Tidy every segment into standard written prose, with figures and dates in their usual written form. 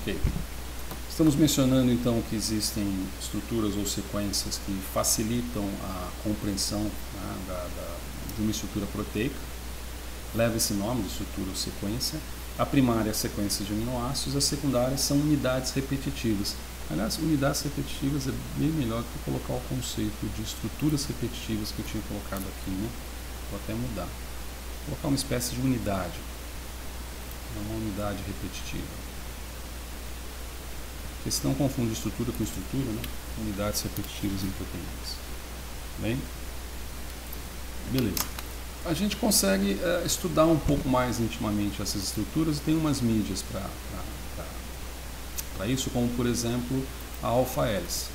Ok. Estamos mencionando então que existem estruturas ou sequências que facilitam a compreensão, né, de uma estrutura proteica. Leva esse nome de estrutura ou sequência. A primária é a sequência de aminoácidos, as secundárias são unidades repetitivas. Aliás, unidades repetitivas é bem melhor do que colocar o conceito de estruturas repetitivas que eu tinha colocado aqui, né? Vou até mudar. Vou colocar uma espécie de unidade. Uma unidade repetitiva. Porque senão confunde estrutura com estrutura, né? Unidades repetitivas em proteínas. Bem? Beleza. A gente consegue estudar um pouco mais intimamente essas estruturas e tem umas mídias para isso, como por exemplo a alfa-hélice,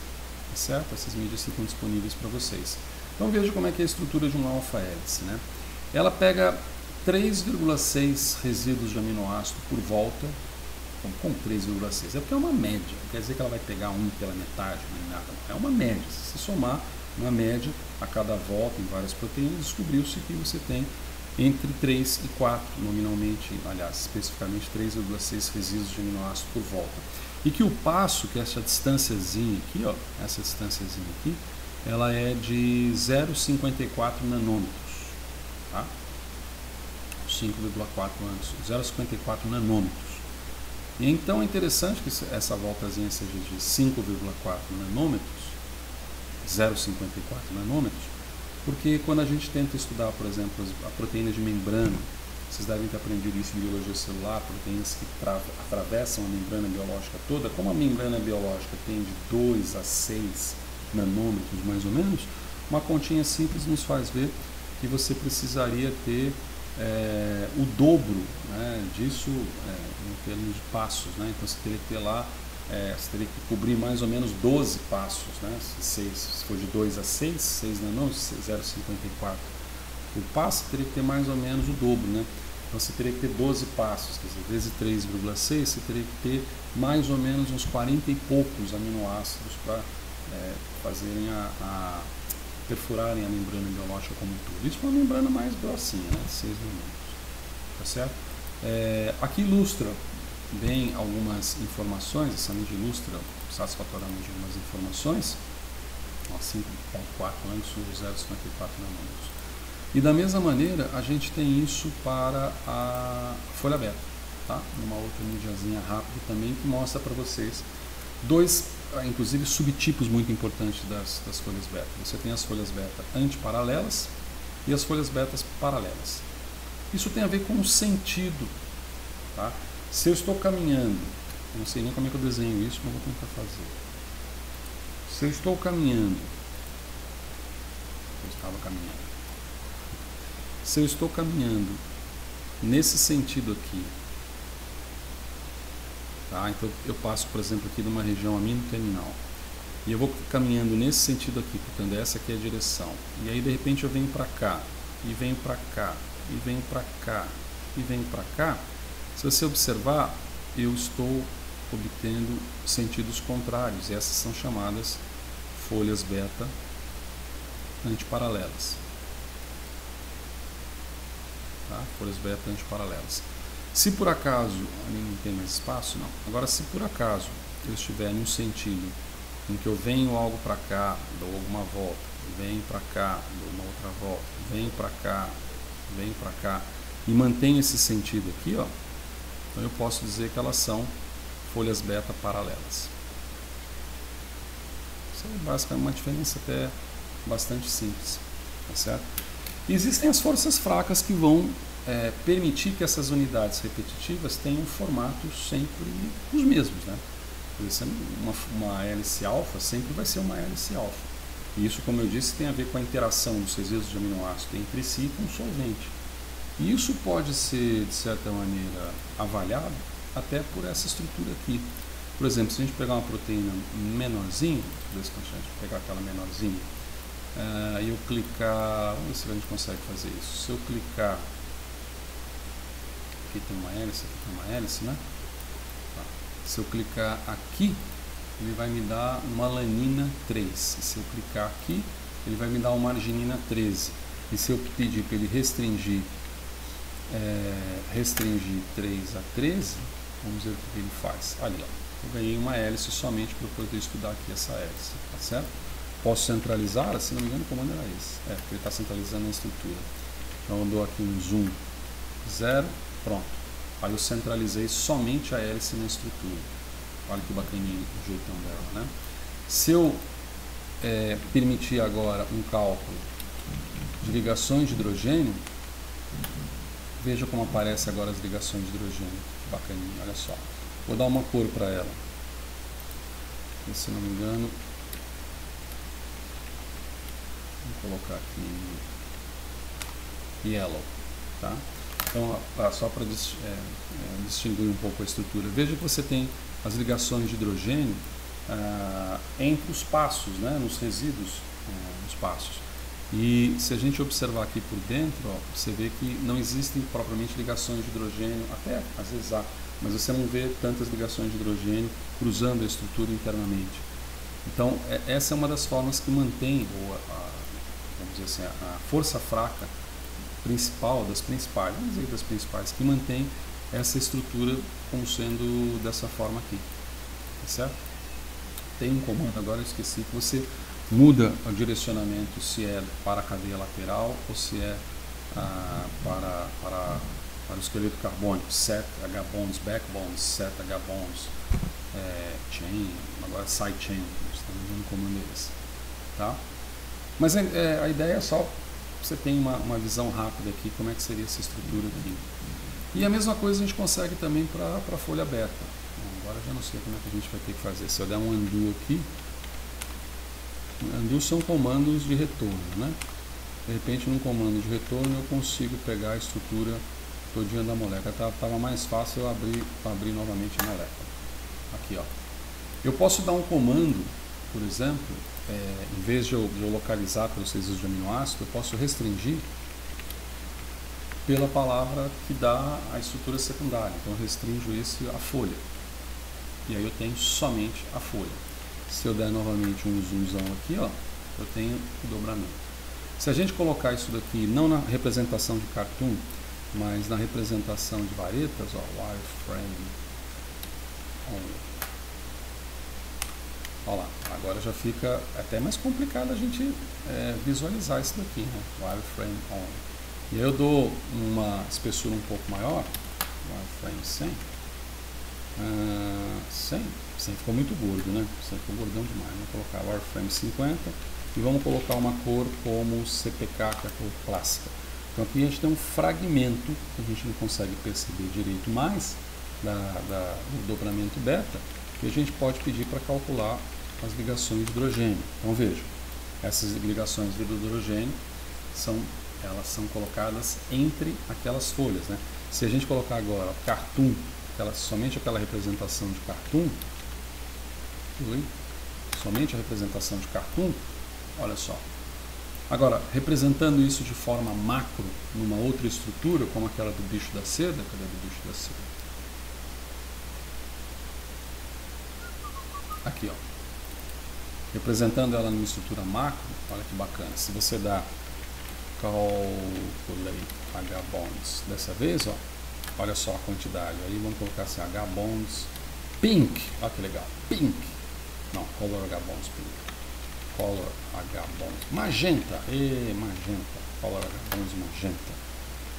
certo? Essas mídias ficam disponíveis para vocês. Então veja como é que é a estrutura de uma alfa-hélice, né? Ela pega 3,6 resíduos de aminoácido por volta, com 3,6, é porque é uma média, não quer dizer que ela vai pegar um pela metade, nem nada, é uma média. Se você somar uma média a cada volta em várias proteínas, descobriu-se que você tem entre 3 e 4, nominalmente, aliás, especificamente 3,6 resíduos de aminoácido por volta. E que o passo, que é essa distânciazinha aqui, ó, essa distânciazinha aqui, ela é de 0,54 nanômetros, tá? 5,4 anos, 0,54 nanômetros. E então é interessante que essa voltazinha seja de 5,4 nanômetros, 0,54 nanômetros, porque quando a gente tenta estudar, por exemplo, a proteína de membrana, vocês devem ter aprendido isso em biologia celular, proteínas que atravessam a membrana biológica toda, como a membrana biológica tem de 2 a 6 nanômetros mais ou menos, uma continha simples nos faz ver que você precisaria ter o dobro, né, disso em termos de passos, né? Então você teria que ter lá, você teria que cobrir mais ou menos 12 passos, né? Se for de 2 a 6 nanômetros, 0,54 o passo, teria que ter mais ou menos o dobro, né? Então você teria que ter 12 passos, quer dizer, vezes 3,6, você teria que ter mais ou menos uns 40 e poucos aminoácidos para fazerem perfurarem a membrana biológica como um todo. Isso é uma membrana mais grossinha, né? 6 nanômetros, tá certo? Aqui ilustra bem algumas informações, essa mídia ilustra satisfatoriamente algumas informações, 5,4 anos sobre 0,54 nanômetros. E da mesma maneira, a gente tem isso para a folha beta, tá? Uma outra mídiazinha rápida também que mostra para vocês dois, inclusive, subtipos muito importantes das folhas beta. Você tem as folhas beta antiparalelas e as folhas betas paralelas. Isso tem a ver com o sentido, tá? Se eu estou caminhando, eu não sei nem como é que eu desenho isso, mas vou tentar fazer. Se eu estou caminhando, se eu estou caminhando nesse sentido aqui, tá? Então eu passo, por exemplo, aqui numa região amino-terminal e eu vou caminhando nesse sentido aqui, portanto essa aqui é a direção. E aí de repente eu venho para cá, e venho para cá, e venho para cá, e venho para cá. Se você observar, eu estou obtendo sentidos contrários, e essas são chamadas folhas beta antiparalelas. Tá? Folhas beta antiparalelas. Se por acaso, ali não tem mais espaço, não. Agora, se por acaso eu estiver em um sentido em que eu venho algo para cá, dou alguma volta, venho para cá, dou uma outra volta, venho para cá, e mantenho esse sentido aqui, ó, então eu posso dizer que elas são folhas beta paralelas. Isso é basicamente uma diferença até bastante simples, tá certo? E existem as forças fracas que vão permitir que essas unidades repetitivas tenham formatos sempre os mesmos, né? Por exemplo, uma hélice alfa sempre vai ser uma hélice alfa. E isso, como eu disse, tem a ver com a interação dos resíduos de aminoácido entre si e com o solvente. E isso pode ser, de certa maneira, avaliado até por essa estrutura aqui. Por exemplo, se a gente pegar uma proteína menorzinha, deixa eu pegar aquela menorzinha, e eu clicar, vamos ver se a gente consegue fazer isso. Se eu clicar, aqui tem uma hélice, aqui tem uma hélice, né? Tá. Se eu clicar aqui, ele vai me dar uma alanina 3. E se eu clicar aqui, ele vai me dar uma arginina 13. E se eu pedir para ele restringir 3 a 13, Vamos ver o que ele faz. Ali, ó, eu ganhei uma hélice somente para eu poder estudar aqui essa hélice, tá certo? Posso centralizar, se não me engano o comando era esse, porque ele está centralizando a estrutura. Então eu dou aqui um zoom 0, pronto. Aí eu centralizei somente a hélice na estrutura. Olha que bacaninho o jeitão dela, né? Se eu permitir agora um cálculo de ligações de hidrogênio, veja como aparece agora as ligações de hidrogênio. Que bacaninho, olha só. Vou dar uma cor para ela. E, se não me engano, vou colocar aqui yellow, tá? Então, só para distinguir um pouco a estrutura, veja que você tem as ligações de hidrogênio entre os passos, né, nos resíduos dos passos. E se a gente observar aqui por dentro, ó, você vê que não existem propriamente ligações de hidrogênio, até às vezes há, mas você não vê tantas ligações de hidrogênio cruzando a estrutura internamente. Então, essa é uma das formas que mantém, vamos dizer assim, a força fraca principal, das principais, vamos dizer das principais, que mantém essa estrutura como sendo dessa forma aqui, tá certo? Tem um comando, agora eu esqueci, que você muda o direcionamento, se é para a cadeia lateral ou se é para o esqueleto carbônico, set H-bonds, backbones, set H-bonds, chain, agora side chain, estamos vendo o comando esse, tá? Mas a ideia é só você tem uma visão rápida aqui, como é que seria essa estrutura aqui. E a mesma coisa a gente consegue também para a folha beta. Agora eu já não sei como é que a gente vai ter que fazer. Se eu der um undo aqui, undo são comandos de retorno, né? De repente, num comando de retorno, eu consigo pegar a estrutura todinha da molécula. Tava mais fácil eu abrir novamente a molécula. Aqui, ó. Eu posso dar um comando, por exemplo, em vez de eu localizar pelos resíduos de aminoácido, eu posso restringir pela palavra que dá a estrutura secundária. Então eu restringo isso à folha. E aí eu tenho somente a folha. Se eu der novamente um zoomzão aqui, ó, eu tenho o dobramento. Se a gente colocar isso daqui não na representação de cartoon, mas na representação de varetas, ó, wireframe on. Olha lá, agora já fica até mais complicado a gente visualizar isso daqui, né? Wireframe on. E aí eu dou uma espessura um pouco maior, wireframe 100. 100 ficou muito gordo, né? 100 ficou gordão demais. Vamos colocar wireframe 50 e vamos colocar uma cor como CPK, que é a cor clássica. Então aqui a gente tem um fragmento que a gente não consegue perceber direito mais do dobramento beta, e a gente pode pedir para calcular as ligações de hidrogênio. Então veja, essas ligações de hidrogênio elas são colocadas entre aquelas folhas, né? Se a gente colocar agora cartoon, somente aquela representação de cartoon, somente a representação de cartoon, olha só. Agora, representando isso de forma macro, numa outra estrutura, como aquela do bicho da seda, cadê do bicho da seda? Aqui, ó. Representando ela numa estrutura macro, olha que bacana. Se você dá calculate H-bonds dessa vez, ó, olha só a quantidade. Aí vamos colocar assim, H-bonds pink, olha que legal, pink. Não, color H-bonds pink. Color H-bonds magenta, magenta, color H-bonds magenta.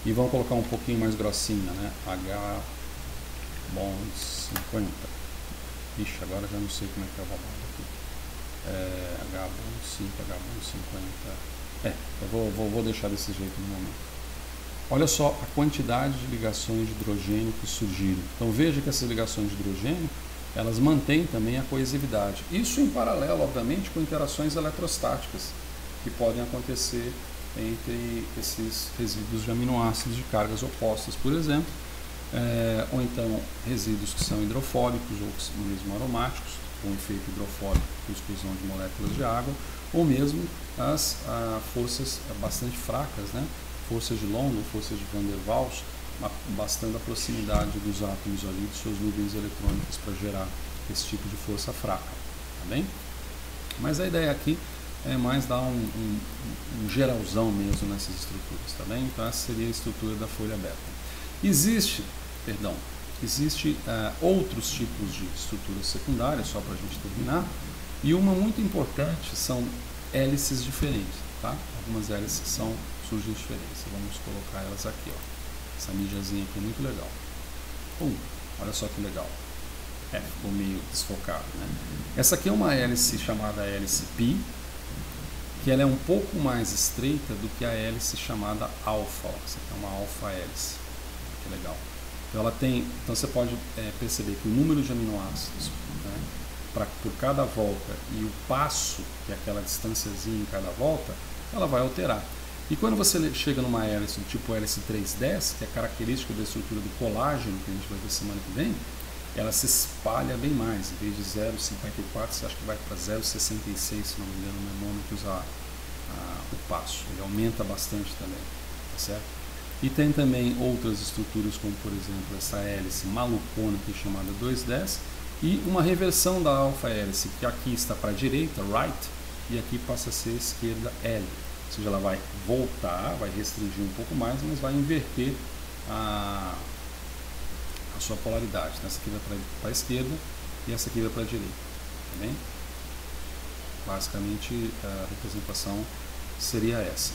E vamos colocar um pouquinho mais grossinha, né? H-bonds 50. Ixi, agora já não sei como é que é o babado aqui. H-bonds 5, H-bonds 50. Eu vou deixar desse jeito no momento. Olha só a quantidade de ligações de hidrogênio que surgiram. Então veja que essas ligações de hidrogênio, elas mantêm também a coesividade. Isso em paralelo, obviamente, com interações eletrostáticas que podem acontecer entre esses resíduos de aminoácidos de cargas opostas, por exemplo, ou então resíduos que são hidrofóbicos ou mesmo aromáticos, com efeito hidrofóbico com exclusão de moléculas de água, ou mesmo as forças bastante fracas, né? Forças de London, forças de Van der Waals, bastando a proximidade dos átomos ali, de suas nuvens eletrônicas para gerar esse tipo de força fraca, tá bem? Mas a ideia aqui é mais dar um geralzão mesmo nessas estruturas, tá bem? Então essa seria a estrutura da folha beta. Existe, Existem outros tipos de estruturas secundárias, só para a gente terminar, e uma muito importante são hélices diferentes, tá? Algumas hélices surgem diferentes. Vamos colocar elas aqui, ó. Essa mídiazinha aqui é muito legal. Olha só que legal. Ficou meio desfocado, né? Essa aqui é uma hélice chamada hélice pi, que ela é um pouco mais estreita do que a hélice chamada alfa. Essa aqui é uma alfa hélice. Que legal. Então você pode perceber que o número de aminoácidos, né, por cada volta, e o passo, que é aquela distânciazinha em cada volta, ela vai alterar. E quando você chega numa hélice do tipo hélice 310, que é característica da estrutura do colágeno, que a gente vai ver semana que vem, ela se espalha bem mais. Em vez de 0,54, você acha que vai para 0,66, se não me engano, no nanômetros o passo. Ele aumenta bastante também, tá certo? E tem também outras estruturas, como por exemplo essa hélice malucona, que é chamada 210, e uma reversão da alfa hélice, que aqui está para a direita, right, e aqui passa a ser esquerda, L. Ou seja, ela vai voltar, vai restringir um pouco mais, mas vai inverter a sua polaridade. Essa aqui vai para a esquerda e essa aqui vai para a direita. Tá bem? Basicamente, a representação seria essa.